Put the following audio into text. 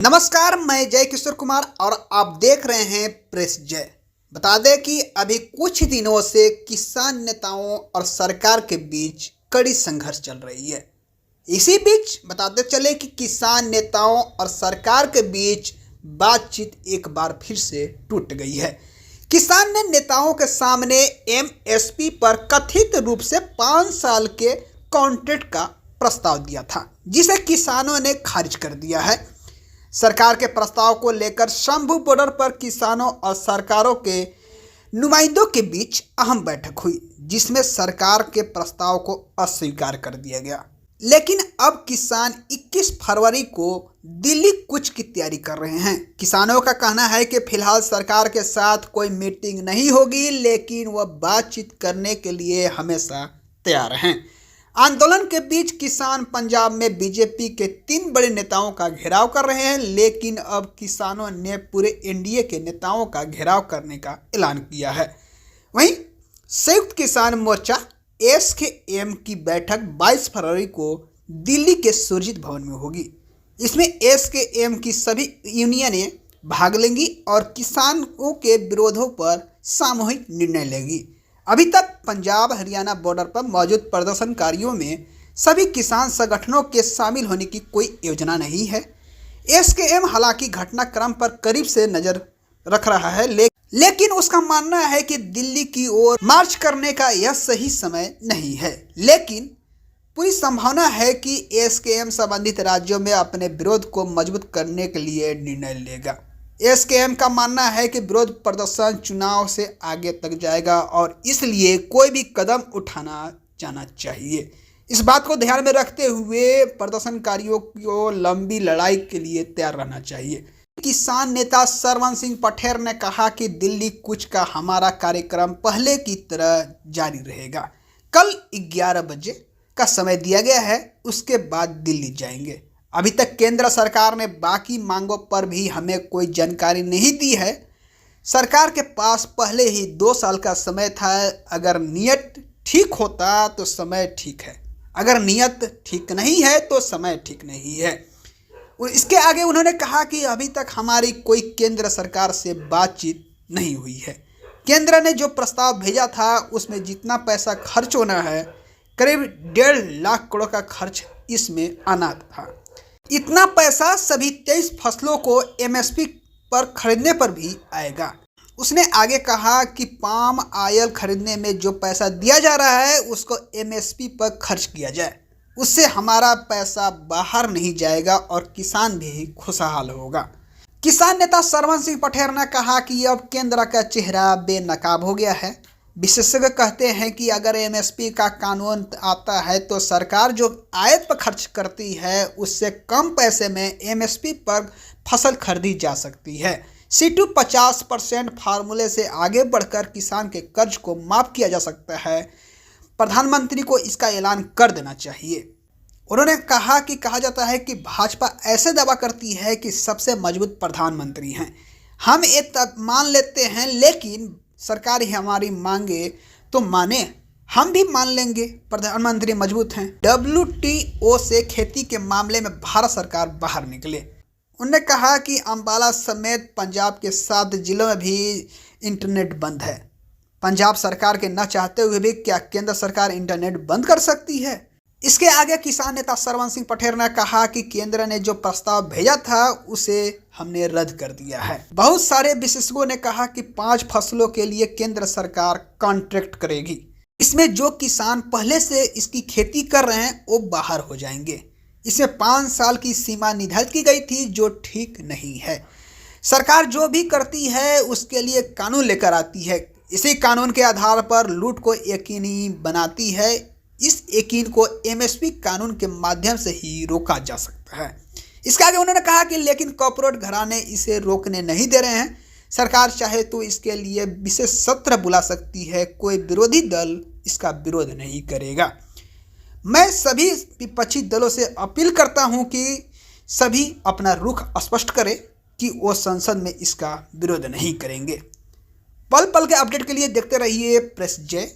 नमस्कार, मैं जय किशोर कुमार और आप देख रहे हैं प्रेस जय। बता दें कि अभी कुछ दिनों से किसान नेताओं और सरकार के बीच कड़ी संघर्ष चल रही है। इसी बीच बताते चले कि किसान नेताओं और सरकार के बीच बातचीत एक बार फिर से टूट गई है। किसान ने नेताओं के सामने एमएसपी पर कथित रूप से 5 साल के कॉन्ट्रैक्ट का प्रस्ताव दिया था, जिसे किसानों ने खारिज कर दिया है। सरकार के प्रस्ताव को लेकर शंभू बॉर्डर पर किसानों और सरकारों के नुमाइंदों के बीच अहम बैठक हुई, जिसमें सरकार के प्रस्ताव को अस्वीकार कर दिया गया। लेकिन अब किसान 21 फरवरी को दिल्ली कूच की तैयारी कर रहे हैं। किसानों का कहना है कि फिलहाल सरकार के साथ कोई मीटिंग नहीं होगी, लेकिन वह बातचीत करने के लिए हमेशा तैयार हैं। आंदोलन के बीच किसान पंजाब में बीजेपी के 3 बड़े नेताओं का घेराव कर रहे हैं, लेकिन अब किसानों ने पूरे एनडीए के नेताओं का घेराव करने का ऐलान किया है। वहीं संयुक्त किसान मोर्चा एसकेएम की बैठक 22 फरवरी को दिल्ली के सुरजीत भवन में होगी। इसमें एसकेएम की सभी यूनियनें भाग लेंगी और किसानों के विरोधों पर सामूहिक निर्णय लेगी। अभी तक पंजाब हरियाणा बॉर्डर पर मौजूद प्रदर्शनकारियों में सभी किसान संगठनों के शामिल होने की कोई योजना नहीं है। एसकेएम हालांकि घटनाक्रम पर करीब से नजर रख रहा है, लेकिन उसका मानना है कि दिल्ली की ओर मार्च करने का यह सही समय नहीं है। लेकिन पूरी संभावना है कि एसकेएम संबंधित राज्यों में अपने विरोध को मजबूत करने के लिए निर्णय लेगा। एसकेएम का मानना है कि विरोध प्रदर्शन चुनाव से आगे तक जाएगा और इसलिए कोई भी कदम उठाना जाना चाहिए। इस बात को ध्यान में रखते हुए प्रदर्शनकारियों को लंबी लड़ाई के लिए तैयार रहना चाहिए। किसान नेता सरवन सिंह पटेल ने कहा कि दिल्ली कूच का हमारा कार्यक्रम पहले की तरह जारी रहेगा। कल 11 बजे का समय दिया गया है, उसके बाद दिल्ली जाएंगे। अभी तक केंद्र सरकार ने बाकी मांगों पर भी हमें कोई जानकारी नहीं दी है। सरकार के पास पहले ही 2 साल का समय था। अगर नीयत ठीक होता तो समय ठीक है, अगर नीयत ठीक नहीं है तो समय ठीक नहीं है। इसके आगे उन्होंने कहा कि अभी तक हमारी कोई केंद्र सरकार से बातचीत नहीं हुई है। केंद्र ने जो प्रस्ताव भेजा था उसमें जितना पैसा खर्च होना है, करीब 1.5 लाख करोड़ का खर्च इसमें आना था। इतना पैसा सभी 23 फसलों को एमएसपी पर खरीदने पर भी आएगा। उसने आगे कहा कि पाम ऑयल खरीदने में जो पैसा दिया जा रहा है उसको एमएसपी पर खर्च किया जाए, उससे हमारा पैसा बाहर नहीं जाएगा और किसान भी खुशहाल होगा। किसान नेता सरवन सिंह पटेल ने कहा कि अब केंद्र का चेहरा बेनकाब हो गया है। विशेषज्ञ कहते हैं कि अगर एमएसपी का कानून आता है तो सरकार जो आयात पर खर्च करती है उससे कम पैसे में एमएसपी पर फसल खरीदी जा सकती है। C2 50% फार्मूले से आगे बढ़कर किसान के कर्ज को माफ़ किया जा सकता है। प्रधानमंत्री को इसका ऐलान कर देना चाहिए। उन्होंने कहा कि कहा जाता है कि भाजपा ऐसे दावा करती है कि सबसे मजबूत प्रधानमंत्री हैं। हम ये तब मान लेते हैं, लेकिन सरकार ही हमारी मांगे तो माने, हम भी मान लेंगे प्रधानमंत्री मजबूत हैं। WTO से खेती के मामले में भारत सरकार बाहर निकले। उन्होंने कहा कि अंबाला समेत पंजाब के 7 जिलों में भी इंटरनेट बंद है। पंजाब सरकार के न चाहते हुए भी क्या केंद्र सरकार इंटरनेट बंद कर सकती है? इसके आगे किसान नेता सरवन सिंह पटेल ने कहा कि केंद्र ने जो प्रस्ताव भेजा था उसे हमने रद्द कर दिया है। बहुत सारे विशेषज्ञों ने कहा कि 5 फसलों के लिए केंद्र सरकार कॉन्ट्रैक्ट करेगी। इसमें जो किसान पहले से इसकी खेती कर रहे हैं वो बाहर हो जाएंगे। इसमें 5 साल की सीमा निर्धारित की गई थी, जो ठीक नहीं है। सरकार जो भी करती है उसके लिए कानून लेकर आती है। इसी कानून के आधार पर लूट को यकीनी बनाती है। इस यकीन को एमएसपी कानून के माध्यम से ही रोका जा सकता है। इसके आगे उन्होंने कहा कि लेकिन कॉर्पोरेट घराने इसे रोकने नहीं दे रहे हैं। सरकार चाहे तो इसके लिए विशेष सत्र बुला सकती है, कोई विरोधी दल इसका विरोध नहीं करेगा। मैं सभी विपक्षी दलों से अपील करता हूं कि सभी अपना रुख स्पष्ट करें कि वो संसद में इसका विरोध नहीं करेंगे। पल पल के अपडेट के लिए देखते रहिए प्रेस जय।